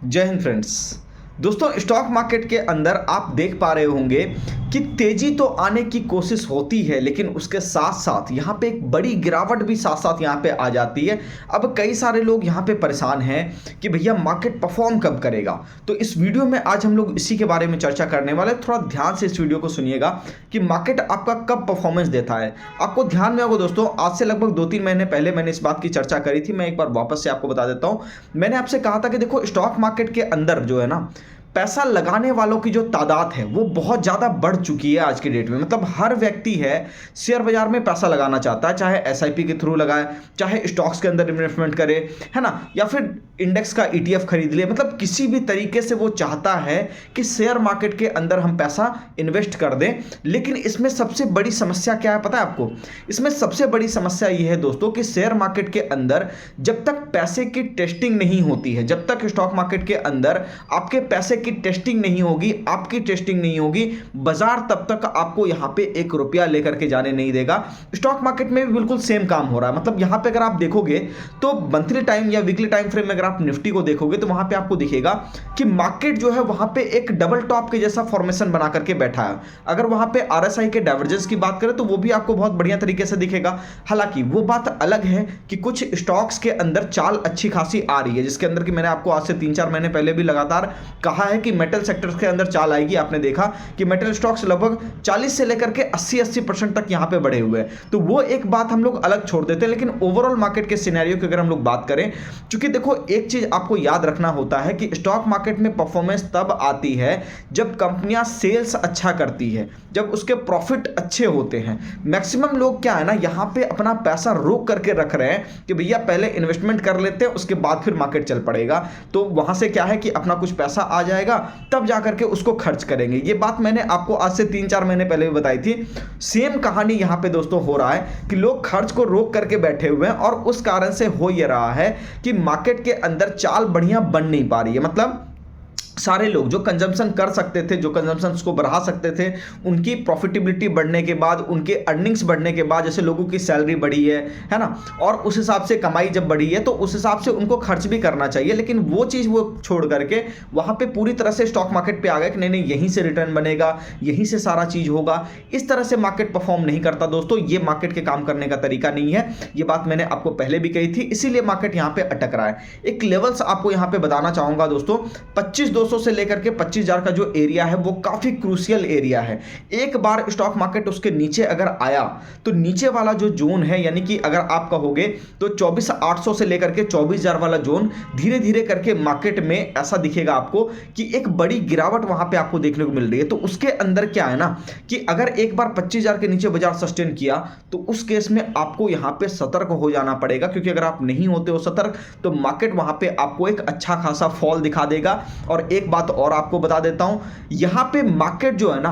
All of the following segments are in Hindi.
जय हिंद फ्रेंड्स। दोस्तों, स्टॉक मार्केट के अंदर आप देख पा रहे होंगे कि तेजी तो आने की कोशिश होती है, लेकिन उसके साथ साथ यहाँ पे एक बड़ी गिरावट भी साथ साथ यहाँ पे आ जाती है। अब कई सारे लोग यहाँ पे परेशान हैं कि भैया मार्केट परफॉर्म कब करेगा। तो इस वीडियो में आज हम लोग इसी के बारे में चर्चा करने वाले हैं। थोड़ा ध्यान से इस वीडियो को सुनिएगा कि मार्केट आपका कब परफॉर्मेंस देता है। आपको ध्यान में होगा दोस्तों, आज से लगभग 2-3 महीने पहले मैंने इस बात की चर्चा करी थी। मैं एक बार वापस से आपको बता देता हूँ। मैंने आपसे कहा था कि देखो, स्टॉक मार्केट के अंदर जो है ना, पैसा लगाने वालों की जो तादाद है वो बहुत ज़्यादा बढ़ चुकी है आज की डेट में। मतलब हर व्यक्ति है शेयर बाजार में पैसा लगाना चाहता है, चाहे एसआईपी के थ्रू लगाए, चाहे स्टॉक्स के अंदर इन्वेस्टमेंट करे, है ना, या फिर इंडेक्स का ईटीएफ खरीद ले। मतलब किसी भी तरीके से वो चाहता है कि शेयर मार्केट के अंदर हम पैसा इन्वेस्ट कर दें। लेकिन इसमें सबसे बड़ी समस्या क्या है पता है आपको? इसमें सबसे बड़ी समस्या ये है दोस्तों कि शेयर मार्केट के अंदर जब तक पैसे की टेस्टिंग नहीं होती है, जब तक स्टॉक मार्केट के अंदर आपके पैसे की टेस्टिंग नहीं होगी, आपकी टेस्टिंग नहीं होगी, बाजार तब तक आपको यहां पे 1 रुपया लेकर के जाने नहीं देगा। स्टॉक मार्केट में भी बिल्कुल सेम काम हो रहा है। मतलब यहां पे अगर आप देखोगे तो मंथली टाइम या वीकली टाइम फ्रेम में अगर आप निफ्टी को देखोगे तो वहां पे आपको दिखेगा कि मार्केट जो है वहां पे एक डबल टॉप के जैसा फॉर्मेशन बना करके बैठा है। अगर वहां पे आरएसआई के डाइवर्जेंस की बात करें तो वो भी आपको बहुत बढ़िया तरीके से दिखेगा। हालांकि वो बात अलग है कि कुछ स्टॉक्स के अंदर चाल अच्छी खासी आ रही है, जिसके अंदर कि मैंने आपको आज से 3-4 महीने पहले भी लगातार कहा है कि मेटल सेक्टर्स के अंदर चाल आएगी। आपने देखा कि मेटल स्टॉक्स लगभग 40 से लेकर के 80% तक यहां पे बढ़े हुए हैं। तो वो एक बात हम लोग अलग छोड़ देते हैं। लेकिन ओवरऑल मार्केट के सिनेरियो की अगर हम लोग बात करें, क्योंकि देखो एक चीज आपको याद रखना होता है कि स्टॉक मार्केट में परफॉर्मेंस तब आती है जब कंपनियां सेल्स अच्छा करती है, जब उसके प्रॉफिट अच्छे होते हैं। मैक्सिमम लोग क्या है ना, यहां पे अपना पैसा रोक करके रख रहे हैं कि भैया पहले इन्वेस्टमेंट कर लेते हैं, उसके बाद फिर मार्केट चल पड़ेगा। तो वहां से क्या है कि अपना कुछ पैसा आ जाएगा, तब जाकर के उसको खर्च करेंगे। ये बात मैंने आपको आज से 3-4 महीने पहले भी बताई थी। सेम कहानी यहां पे दोस्तों हो रहा है कि लोग खर्च को रोक करके बैठे हुए हैं और उस कारण से हो ये रहा है कि मार्केट के अंदर चाल बढ़िया बन नहीं पा रही है। मतलब सारे लोग जो कंजम्पशन कर सकते थे, जो कंजम्पशन को बढ़ा सकते थे, उनकी प्रॉफिटेबिलिटी बढ़ने के बाद, उनके अर्निंग्स बढ़ने के बाद, जैसे लोगों की सैलरी बढ़ी है ना, और उस हिसाब से कमाई जब बढ़ी है तो उस हिसाब से उनको खर्च भी करना चाहिए। लेकिन वो चीज़ वो छोड़ करके वहाँ पे पूरी तरह से स्टॉक मार्केट पे आ गए कि नहीं नहीं, यहीं से रिटर्न बनेगा, यहीं से सारा चीज़ होगा। इस तरह से मार्केट परफॉर्म नहीं करता दोस्तों। ये मार्केट के काम करने का तरीका नहीं है। ये बात मैंने आपको पहले भी कही थी, इसीलिए मार्केट यहाँ पे अटक रहा है। एक लेवल्स आपको यहाँ पे बताना चाहूँगा दोस्तों, 25,200 से लेकर के 25,000 का जो एरिया है वो काफी क्रूशियल एरिया है। एक बार स्टॉक मार्केट उसके नीचे अगर आया तो नीचे वाला जो जोन है, यानी कि अगर आप कहोगे तो 24,800 से लेकर के 24,000 वाला जोन, धीरे धीरे करके मार्केट में ऐसा दिखेगा आपको कि एक बड़ी गिरावट वहां पे आपको देखने को मिल रही है। तो उसके अंदर क्या है ना कि अगर एक बार 25,000 के नीचे बाजार सस्टेन किया तो उस केस में आपको यहां पे सतर्क हो जाना पड़ेगा, क्योंकि अगर आप नहीं होते हो सतर्क तो मार्केट वहां पे आपको एक अच्छा खासा फॉल दिखा देगा। और एक बात और आपको बता देता हूं, यहां पे मार्केट जो है ना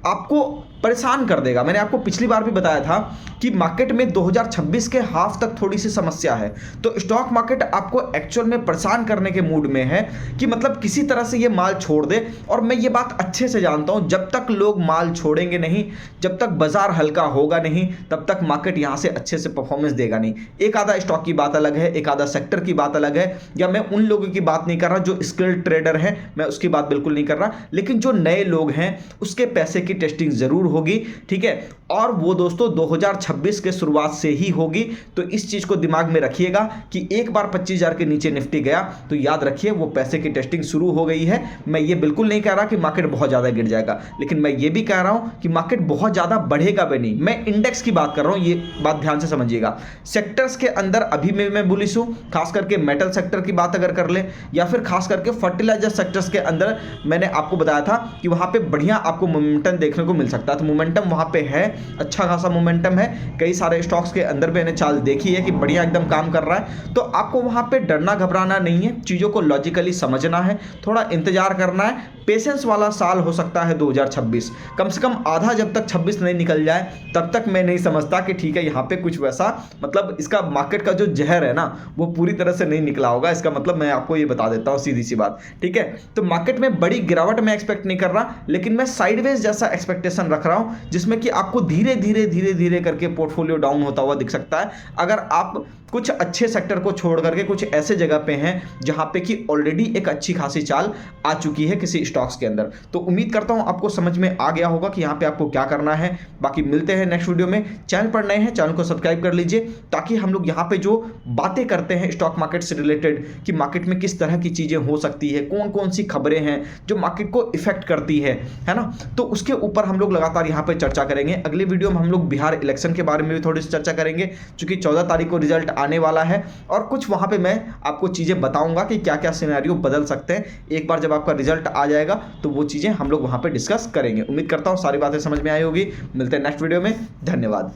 आपको परेशान कर देगा। मैंने आपको पिछली बार भी बताया था कि मार्केट में 2026 के हाफ तक थोड़ी सी समस्या है। तो स्टॉक मार्केट आपको एक्चुअल में परेशान करने के मूड में है कि मतलब किसी तरह से ये माल छोड़ दे। और मैं ये बात अच्छे से जानता हूं, जब तक लोग माल छोड़ेंगे नहीं, जब तक बाजार हल्का होगा नहीं, तब तक मार्केट यहां से अच्छे से परफॉर्मेंस देगा नहीं। एक आधा स्टॉक की बात अलग है, एक आधा सेक्टर की बात अलग है, या मैं उन लोगों की बात नहीं कर रहा जो स्किल्ड ट्रेडर हैं, मैं उसकी बात बिल्कुल नहीं कर रहा। लेकिन जो नए लोग हैं उसके पैसे की टेस्टिंग जरूर होगी, ठीक है। और वो दोस्तों 2026 के शुरुआत से ही होगी। तो इस चीज को दिमाग में रखिएगा कि एक बार 25,000 के नीचे निफ्टी गया तो याद रखिए वो पैसे की टेस्टिंग शुरू हो गई है। मैं ये बिल्कुल नहीं कह रहा कि मार्केट बहुत ज्यादा गिर जाएगा, लेकिन मैं ये भी कह रहा हूं कि मार्केट बहुत ज्यादा बढ़ेगा भी नहीं। मैं इंडेक्स की बात कर रहा हूं, ये बात ध्यान से समझिएगा। सेक्टर्स के अंदर अभी मैं बुलिश हूं, खास करके मेटल सेक्टर की बात अगर कर ले, या फिर खास करके फर्टिलाइजर सेक्टर्स के अंदर मैंने आपको बताया था कि वहां पे बढ़िया आपको मोमेंटम देखने को मिल सकता है। तो मोमेंटम वहां पे है, अच्छा खासा मोमेंटम है। कई सारे स्टॉक्स के अंदर मैंने चाल देखी है कि बढ़िया एकदम काम कर रहा है। तो आपको वहां पे डरना घबराना नहीं है, चीजों को लॉजिकली समझना है, थोड़ा इंतजार करना है। पेशेंस वाला साल हो सकता है 2026, कम से कम आधा जब तक 26 नहीं निकल जाए तब तक मैं नहीं समझता कि ठीक है यहाँ पे कुछ वैसा, मतलब इसका मार्केट का जो जहर है ना वो पूरी तरह से नहीं निकला होगा। इसका मतलब मैं आपको ये बता देता हूँ सीधी सी बात, ठीक है। तो मार्केट में बड़ी गिरावट मैं एक्सपेक्ट नहीं कर रहा, लेकिन मैं साइडवेज जैसा एक्सपेक्टेशन रख रहा हूँ, जिसमें कि आपको धीरे धीरे धीरे धीरे करके पोर्टफोलियो डाउन होता हुआ दिख सकता है। अगर आप कुछ अच्छे सेक्टर को छोड़ करके कुछ ऐसे जगह पे हैं जहां पे कि ऑलरेडी एक अच्छी खासी चाल आ चुकी है किसी स्टॉक्स के अंदर। तो उम्मीद करता हूं आपको समझ में आ गया होगा कि यहां पे आपको क्या करना है। बाकी मिलते हैं नेक्स्ट वीडियो में। चैनल पर नए हैं, चैनल को सब्सक्राइब कर लीजिए ताकि हम लोग यहां पे जो बातें करते हैं स्टॉक मार्केट से रिलेटेड कि मार्केट में किस तरह की चीजें हो सकती है, कौन कौन सी खबरें हैं जो मार्केट को इफेक्ट करती है ना, तो उसके ऊपर हम लोग लगातार यहां पे चर्चा करेंगे। अगले वीडियो में हम लोग बिहार इलेक्शन के बारे में भी थोड़ी सी चर्चा करेंगे, क्योंकि 14 तारीख को रिजल्ट आने वाला है और कुछ वहां पे मैं आपको चीजें बताऊंगा कि क्या क्या सिनेरियो बदल सकते हैं। एक बार जब आपका रिजल्ट आ जाएगा तो वो चीजें हम लोग वहां पे डिस्कस करेंगे। उम्मीद करता हूं सारी बातें समझ में आई होगी। मिलते हैं नेक्स्ट वीडियो में। धन्यवाद।